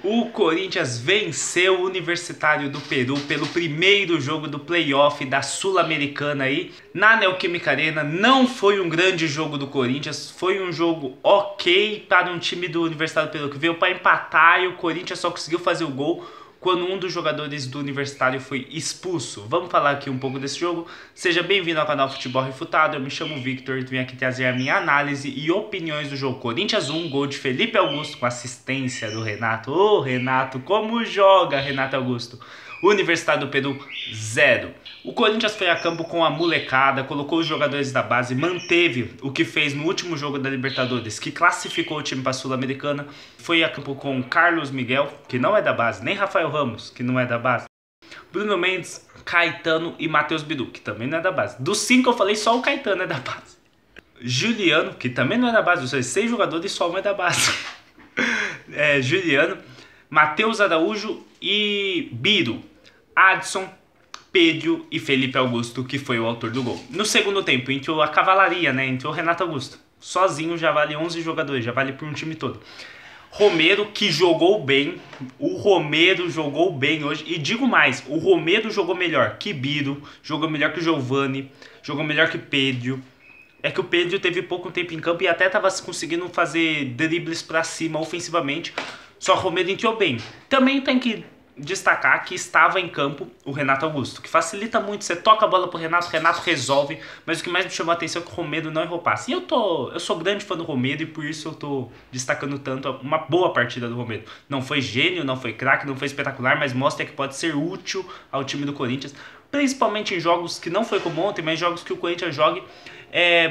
O Corinthians venceu o Universitário do Peru pelo primeiro jogo do playoff da Sul-Americana aí na Neoquímica Arena. Não foi um grande jogo do Corinthians, foi um jogo ok para um time do Universitário do Peru que veio para empatar e o Corinthians só conseguiu fazer o gol quando um dos jogadores do Universitário foi expulso. Vamos falar aqui um pouco desse jogo. Seja bem-vindo ao canal Futebol Refutado. Eu me chamo Victor e vim aqui trazer a minha análise e opiniões do jogo. Corinthians 1, gol de Felipe Augusto com assistência do Renato. Ô, Renato, como joga Renato Augusto? Universitário do Peru 0. O Corinthians foi a campo com a molecada, colocou os jogadores da base, manteve o que fez no último jogo da Libertadores, que classificou o time para a Sul-Americana. Foi a campo com Carlos Miguel, que não é da base, nem Rafael Ramos, que não é da base. Bruno Mendes, Caetano e Matheus Bidu, que também não é da base. Dos 5 eu falei, só o Caetano é da base. Juliano, que também não é da base, ou seja, 6 jogadores só um é da base. Juliano, Matheus Araújo e Biro. Adson, Pedro e Felipe Augusto, que foi o autor do gol. No segundo tempo, entrou a cavalaria, né? Entrou o Renato Augusto. Sozinho já vale 11 jogadores, já vale por um time todo. Romero, que jogou bem. O Romero jogou bem hoje. E digo mais, o Romero jogou melhor que Biro, jogou melhor que o Giovani, jogou melhor que Pedro. É que o Pedro teve pouco tempo em campo e até estava conseguindo fazer dribles para cima ofensivamente. Só o Romero entrou bem. Também tem que destacar que estava em campo o Renato Augusto, que facilita muito. Você toca a bola pro Renato, o Renato resolve. Mas o que mais me chamou a atenção é que o Romero não errou passe. E eu sou grande fã do Romero e por isso eu tô destacando tanto uma boa partida do Romero. Não foi gênio, não foi craque, não foi espetacular, mas mostra que pode ser útil ao time do Corinthians, principalmente em jogos que não foi como ontem, mas jogos que o Corinthians jogue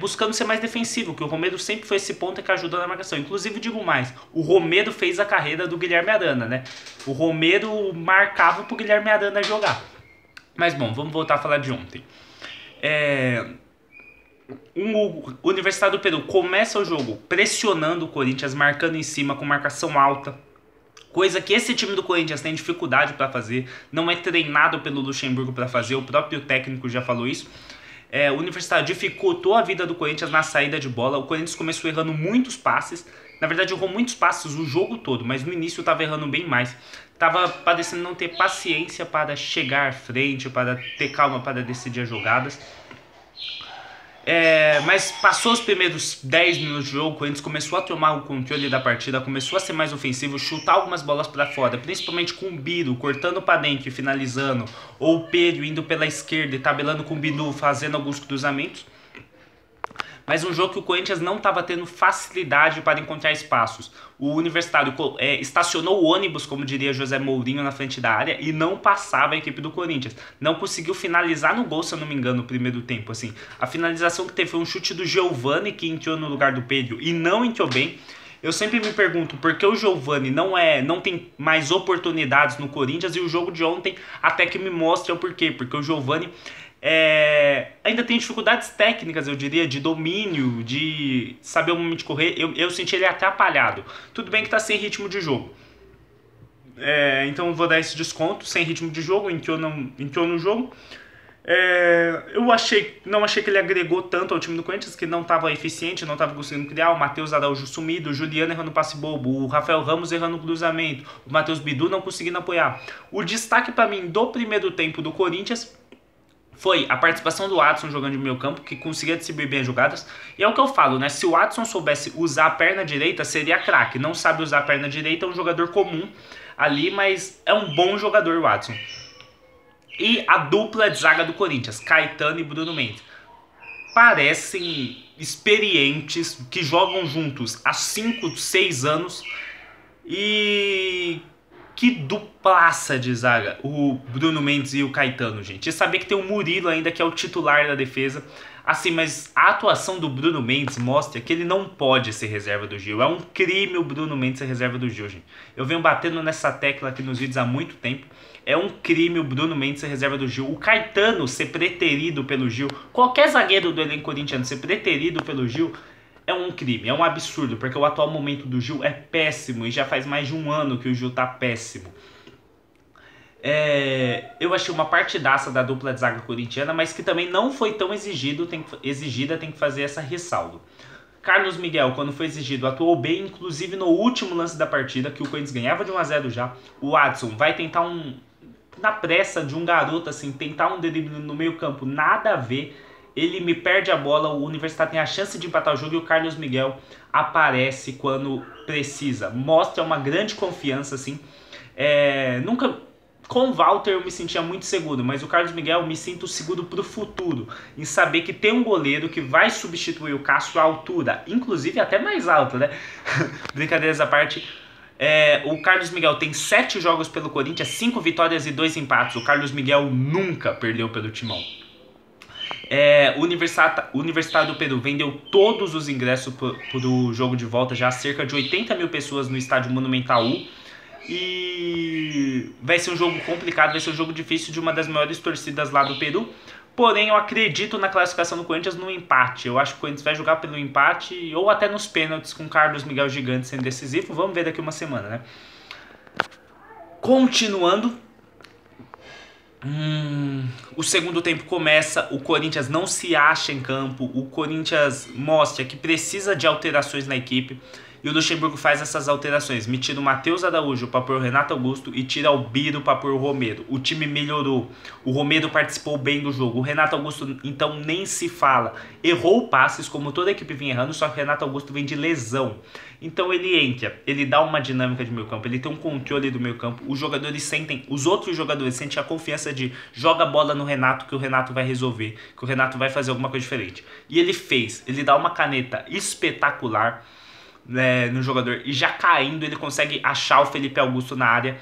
buscando ser mais defensivo, que o Romero sempre foi esse ponta que ajuda na marcação. Inclusive, digo mais, o Romero fez a carreira do Guilherme Arana, né? O Romero marcava pro Guilherme Arana jogar. Mas bom, vamos voltar a falar de ontem. O Universitário do Peru começa o jogo pressionando o Corinthians, marcando em cima, com marcação alta. Coisa que esse time do Corinthians tem dificuldade para fazer, não é treinado pelo Luxemburgo para fazer, o próprio técnico já falou isso. O Universitário dificultou a vida do Corinthians na saída de bola. O Corinthians começou errando muitos passes. Na verdade, errou muitos passes o jogo todo, mas no início estava errando bem mais. Estava parecendo não ter paciência para chegar à frente, para ter calma para decidir as jogadas. Mas passou os primeiros 10 minutos de jogo, o Corinthians começou a tomar o controle da partida, começou a ser mais ofensivo, chutar algumas bolas para fora, principalmente com o Biro, cortando para dentro e finalizando, ou o Pedro indo pela esquerda e tabelando com o Bidu, fazendo alguns cruzamentos. Mas um jogo que o Corinthians não estava tendo facilidade para encontrar espaços. O Universitário estacionou o ônibus, como diria José Mourinho, na frente da área e não passava a equipe do Corinthians. Não conseguiu finalizar no gol, se eu não me engano, no primeiro tempo. Assim, a finalização que teve foi um chute do Giovani, que entrou no lugar do Pedro e não entrou bem. Eu sempre me pergunto por que o Giovani não tem mais oportunidades no Corinthians, e o jogo de ontem até que me mostra o porquê. Porque o Giovani ainda tem dificuldades técnicas, eu diria, de domínio, de saber o momento de correr. Eu senti ele atrapalhado. Tudo bem que tá sem ritmo de jogo, então eu vou dar esse desconto. Sem ritmo de jogo, entrou no jogo. Eu não achei que ele agregou tanto ao time do Corinthians, que não estava eficiente, não estava conseguindo criar. O Matheus Araújo sumido, o Juliano errando passe bobo, o Rafael Ramos errando cruzamento, o Matheus Bidu não conseguindo apoiar. O destaque para mim do primeiro tempo do Corinthians foi a participação do Adson jogando de meio campo, que conseguia distribuir bem as jogadas. E é o que eu falo, né? Se o Adson soubesse usar a perna direita, seria craque. Não sabe usar a perna direita, é um jogador comum ali, mas é um bom jogador o Adson. E a dupla de zaga do Corinthians, Caetano e Bruno Mendes, parecem experientes, que jogam juntos há 5, 6 anos. E que duplaça de zaga, o Bruno Mendes e o Caetano, gente. E saber que tem o Murilo ainda, que é o titular da defesa. Assim, mas a atuação do Bruno Mendes mostra que ele não pode ser reserva do Gil. É um crime o Bruno Mendes ser reserva do Gil, gente. Eu venho batendo nessa tecla aqui nos vídeos há muito tempo. É um crime o Bruno Mendes ser reserva do Gil. O Caetano ser preterido pelo Gil. Qualquer zagueiro do elenco corintiano ser preterido pelo Gil é um crime, é um absurdo, porque o atual momento do Gil é péssimo e já faz mais de um ano que o Gil tá péssimo. Eu achei uma partidaça da dupla de zaga corintiana, mas que também não foi tão exigida, tem que fazer essa ressalva. Carlos Miguel, quando foi exigido, atuou bem, inclusive no último lance da partida, que o Corinthians ganhava de 1-0 já. O Adson vai tentar na pressa de um garoto, assim, tentar um drible no meio campo, nada a ver. Ele me perde a bola, o Universitário tem a chance de empatar o jogo e o Carlos Miguel aparece quando precisa. Mostra uma grande confiança, assim. Nunca... Com o Walter eu me sentia muito seguro, mas o Carlos Miguel eu me sinto seguro pro futuro, em saber que tem um goleiro que vai substituir o Cássio à altura, inclusive até mais alto, né? Brincadeiras à parte. O Carlos Miguel tem 7 jogos pelo Corinthians, 5 vitórias e 2 empates. O Carlos Miguel nunca perdeu pelo Timão. O Universitário do Peru vendeu todos os ingressos pro jogo de volta, já cerca de 80 mil pessoas no estádio Monumental U. E vai ser um jogo complicado, vai ser um jogo difícil de uma das maiores torcidas lá do Peru. Porém, eu acredito na classificação do Corinthians no empate. Eu acho que o Corinthians vai jogar pelo empate ou até nos pênaltis com o Carlos Miguel Gigante sendo decisivo. Vamos ver daqui uma semana, né? Continuando. O segundo tempo começa, o Corinthians não se acha em campo, o Corinthians mostra que precisa de alterações na equipe. E o Luxemburgo faz essas alterações. Me tira o Matheus Araújo para pôr o Renato Augusto e tira o Biro para pôr o Romero. O time melhorou. O Romero participou bem do jogo. O Renato Augusto, então, nem se fala. Errou passes, como toda a equipe vinha errando, só que o Renato Augusto vem de lesão. Então ele entra, ele dá uma dinâmica de meio campo, ele tem um controle do meio campo. Os jogadores sentem, os outros jogadores sentem a confiança de joga a bola no Renato que o Renato vai resolver, que o Renato vai fazer alguma coisa diferente. E ele fez, ele dá uma caneta espetacular no jogador, e já caindo ele consegue achar o Felipe Augusto na área.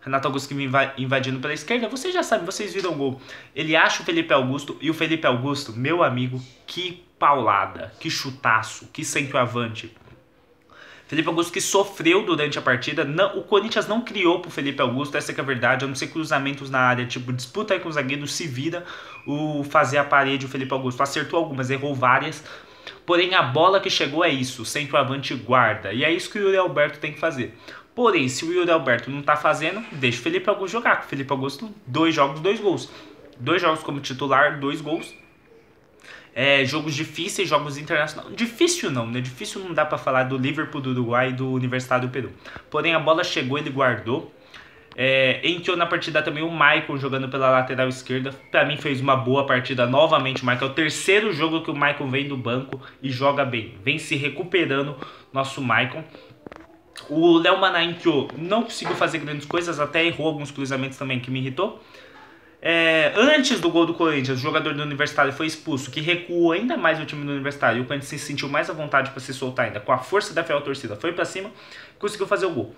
Renato Augusto que vem invadindo pela esquerda, vocês já sabem, vocês viram o gol. Ele acha o Felipe Augusto, e o Felipe Augusto, meu amigo, que paulada, que chutaço, que centroavante. Felipe Augusto que sofreu durante a partida. Não, o Corinthians não criou pro Felipe Augusto, essa que é a verdade, a não ser cruzamentos na área, tipo, disputa aí com o zagueiro, se vira fazer a parede. O Felipe Augusto acertou algumas, errou várias. Porém, a bola que chegou é isso, centroavante guarda. E é isso que o Yuri Alberto tem que fazer. Porém, se o Yuri Alberto não tá fazendo, deixa o Felipe Augusto jogar. Com o Felipe Augusto, 2 jogos, 2 gols. 2 jogos como titular, 2 gols. Jogos difíceis, jogos internacionais. Difícil não, né? Difícil não dá pra falar do Liverpool do Uruguai e do Universitário do Peru. Porém, a bola chegou, ele guardou. Entrou na partida também o Maicon jogando pela lateral esquerda. Pra mim fez uma boa partida novamente. O Maicon é o terceiro jogo que o Maicon vem do banco e joga bem. Vem se recuperando nosso Maicon. O Léo Maná entrou, não conseguiu fazer grandes coisas, até errou alguns cruzamentos também que me irritou. Antes do gol do Corinthians, o jogador do Universitário foi expulso, que recuou ainda mais o time do Universitário. E o Corinthians se sentiu mais à vontade para se soltar ainda. Com a força da fiel torcida, foi para cima, conseguiu fazer o gol.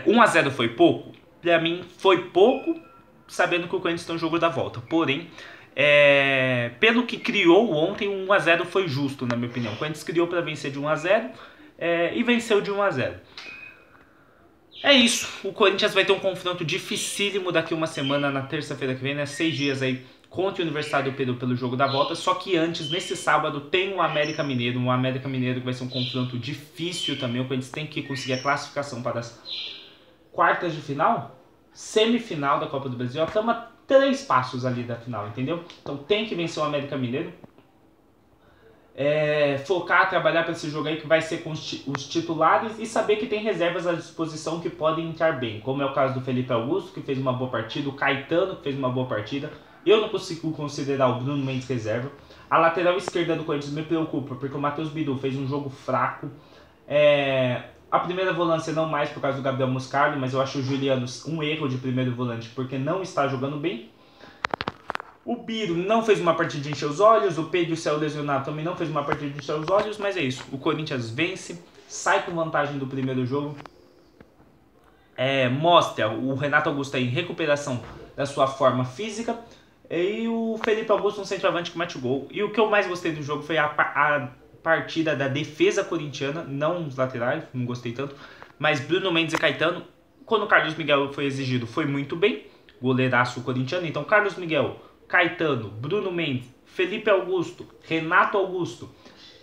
1-0 foi pouco? Para mim foi pouco, sabendo que o Corinthians tem um jogo da volta. Porém, pelo que criou ontem, o 1-0 foi justo, na minha opinião. O Corinthians criou para vencer de 1-0 e venceu de 1-0. É isso, o Corinthians vai ter um confronto dificílimo daqui uma semana, na terça-feira que vem, né? 6 dias aí contra o Universitário do Peru pelo jogo da volta. Só que antes, nesse sábado, tem o América Mineiro. Um América Mineiro que vai ser um confronto difícil também. O Corinthians tem que conseguir a classificação para as quartas de final, semifinal da Copa do Brasil. Estamos a 3 passos ali da final, entendeu? Então tem que vencer o América Mineiro. Focar, trabalhar para esse jogo aí que vai ser com os titulares e saber que tem reservas à disposição que podem entrar bem, como é o caso do Felipe Augusto, que fez uma boa partida, o Caetano, que fez uma boa partida. Eu não consigo considerar o Bruno Mendes reserva. A lateral esquerda do Corinthians me preocupa, porque o Matheus Bidu fez um jogo fraco. A primeira volância não mais por causa do Gabriel Moscardo, mas eu acho o Juliano um erro de primeiro volante, porque não está jogando bem. O Biro não fez uma partida de encher os olhos, o Pedro Céu lesionado também não fez uma partida de encher os olhos, mas é isso. O Corinthians vence, sai com vantagem do primeiro jogo, mostra o Renato Augusto aí em recuperação da sua forma física e o Felipe Augusto, um centroavante que mete o gol. E o que eu mais gostei do jogo foi a partida da defesa corintiana, não os laterais, não gostei tanto, mas Bruno Mendes e Caetano, quando o Carlos Miguel foi exigido, foi muito bem, goleiraço corintiano. Então Carlos Miguel, Caetano, Bruno Mendes, Felipe Augusto, Renato Augusto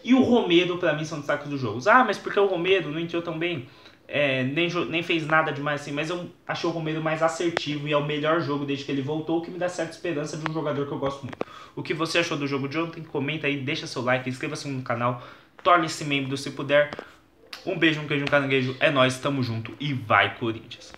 e o Romero, para mim, são destaques dos jogos. Mas porque o Romero não entrou tão bem? nem fez nada demais assim, mas eu achei o Romero mais assertivo e é o melhor jogo desde que ele voltou, o que me dá certa esperança de um jogador que eu gosto muito. O que você achou do jogo de ontem? Comenta aí, deixa seu like, inscreva-se no canal, torne-se membro se puder. Um beijo, um queijo, um caranguejo, é nóis, tamo junto e vai Corinthians!